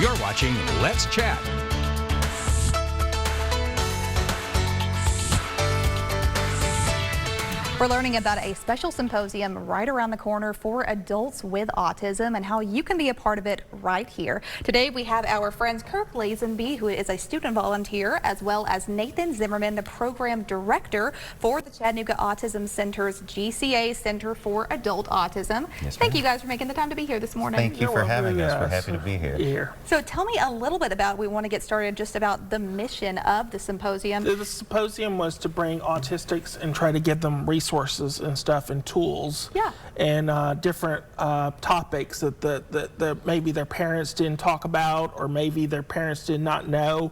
You're watching Let's Chat. We're learning about a special symposium right around the corner for adults with autism and how you can be a part of it right here. Today we have our friends Kirk Lazenby, who is a student volunteer, as well as Nathan Zimmerman, the program director for the Chattanooga Autism Center's GCA Center for Adult Autism. Yes, Thank you guys for making the time to be here this morning. Thank you for having us. We're happy to be here. So tell me a little bit about, we want to get started just about the mission of the symposium. The symposium was to bring autistics and try to give them resources and stuff and tools, and different topics that maybe their parents didn't talk about, or maybe their parents did not know,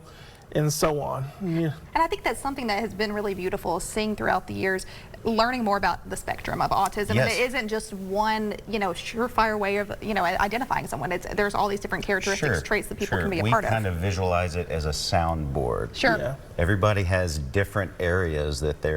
and so on. And I think that's something that has been really beautiful, seeing throughout the years, learning more about the spectrum of autism. And it isn't just one, surefire way of, identifying someone. There's all these different characteristics, traits that people can be a part of. We kind of visualize it as a soundboard. Everybody has different areas that they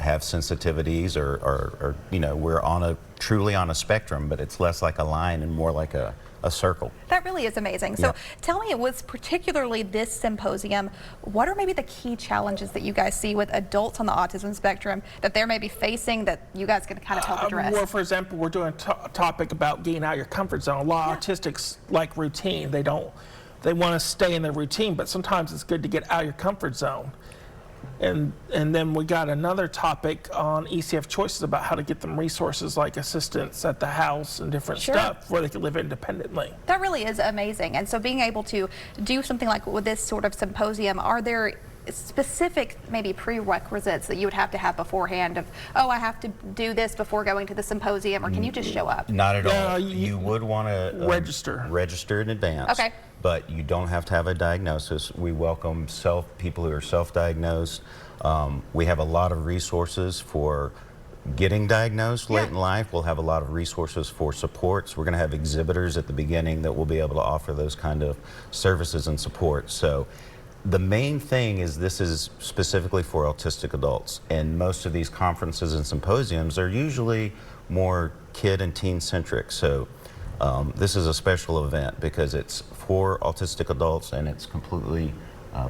have sensitivities, or we're truly on a spectrum, but it's less like a line and more like a circle. That really is amazing. So tell me, with particularly this symposium, what are maybe the key challenges that you guys see with adults on the autism spectrum that they're maybe facing that you guys can kind of help address? Well, for example, we're doing a topic about getting out of your comfort zone. A lot of autistics like routine. They want to stay in their routine, but sometimes it's good to get out of your comfort zone. And then we got another topic on ECF choices about how to get them resources like assistance at the house and different stuff where they can live independently. That really is amazing. And so being able to do something like with this sort of symposium, are there specific maybe prerequisites that you would have to have beforehand of, oh, I have to do this before going to the symposium, or can you just show up? Not at all. You would want to register in advance. Okay. But you don't have to have a diagnosis. We welcome people who are self-diagnosed. We have a lot of resources for getting diagnosed late in life. We'll have a lot of resources for supports. We're going to have exhibitors at the beginning that will be able to offer those kind of services and support. So the main thing is this is specifically for autistic adults, and most of these conferences and symposiums are usually more kid and teen centric. So this is a special event because it's for autistic adults, and it's completely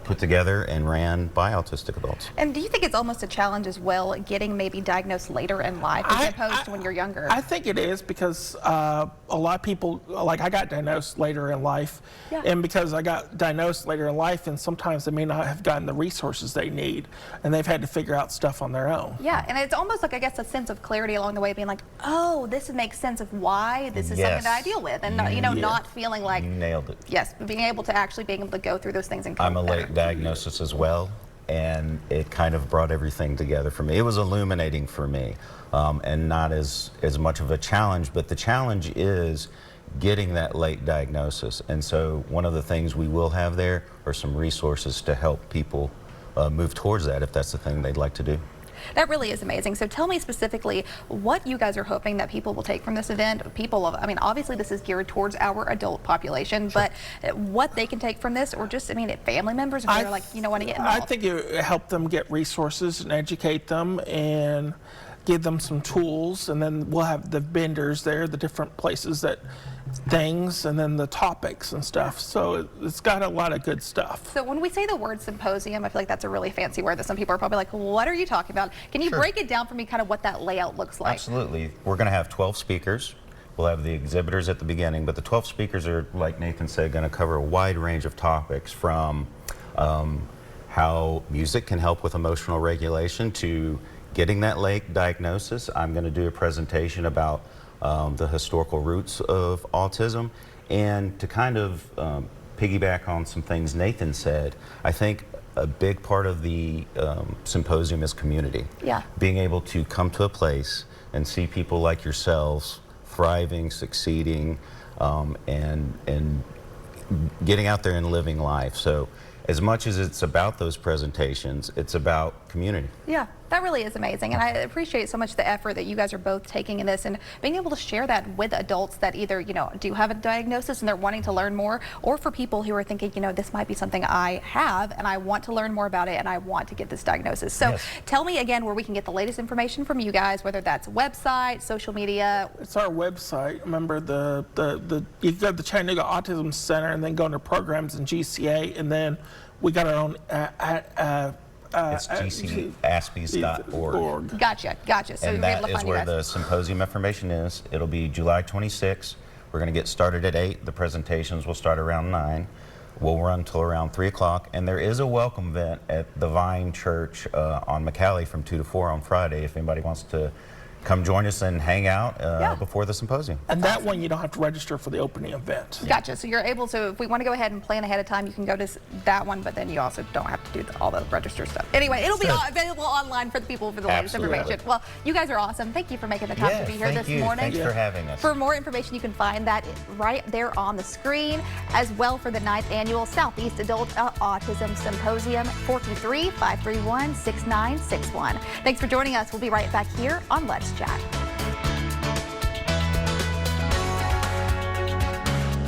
put together and ran by autistic adults. And do you think it's almost a challenge as well, getting maybe diagnosed later in life as opposed to when you're younger? I think it is, because a lot of people, like I got diagnosed later in life, and because I got diagnosed later in life, and sometimes they may not have gotten the resources they need, and they've had to figure out stuff on their own. Yeah, and it's almost like, I guess, a sense of clarity along the way, being like, oh, this makes sense of why this is something that I deal with, and not feeling like, you nailed it. Yes, but being able to go through those things and I'm a late diagnosis as well, and it kind of brought everything together for me. It was illuminating for me, and not as much of a challenge, but the challenge is getting that late diagnosis. And so one of the things we will have there are some resources to help people move towards that if that's the thing they'd like to do. That really is amazing. So tell me specifically what you guys are hoping that people will take from this event. Obviously this is geared towards our adult population, but what they can take from this, or just, family members, if they're like, want to get involved. I think it will help them get resources and educate them and give them some tools, and then we'll have the vendors there, the different places and then the topics and stuff. So it's got a lot of good stuff. So when we say the word symposium, I feel like that's a really fancy word that some people are probably like, what are you talking about? Can you break it down for me, kind of what that layout looks like? Absolutely. We're going to have 12 speakers. We'll have the exhibitors at the beginning, but the 12 speakers are, like Nathan said, going to cover a wide range of topics, from how music can help with emotional regulation to getting that late diagnosis. I'm going to do a presentation about the historical roots of autism, and to kind of piggyback on some things Nathan said, I think a big part of the symposium is community. Being able to come to a place and see people like yourselves thriving, succeeding, and getting out there and living life. So as much as it's about those presentations, it's about community. That really is amazing, and I appreciate so much the effort that you guys are both taking in this and being able to share that with adults that either, do have a diagnosis and they're wanting to learn more, or for people who are thinking, this might be something I have and I want to learn more about it and I want to get this diagnosis. So Yes. tell me again where we can get the latest information from you guys, whether that's website, social media. It's our website. Remember, you go to the Chattanooga Autism Center and then go into programs in GCA, and then we got our own It's gcaspis.org. Gotcha. So And you'll be able that to is find you where guys. the symposium information is. It'll be July 26th. We're going to get started at 8. The presentations will start around 9. We'll run till around 3 o'clock. And there is a welcome event at the Vine Church on McCallie from 2 to 4 on Friday if anybody wants to come join us and hang out before the symposium. And that one you don't have to register for the opening event. Gotcha. So you're able to, if we want to go ahead and plan ahead of time, you can go to that one, but then you also don't have to do all the register stuff. Anyway, it'll be available online for the people for the latest Absolutely. information. Well, you guys are awesome. Thank you for making the time to be here this morning. Thanks for having us. For more information, you can find that right there on the screen, as well for the 9th Annual Southeast Adult Autism Symposium, 423-531-6961. Thanks for joining us. We'll be right back here on Let's Chat.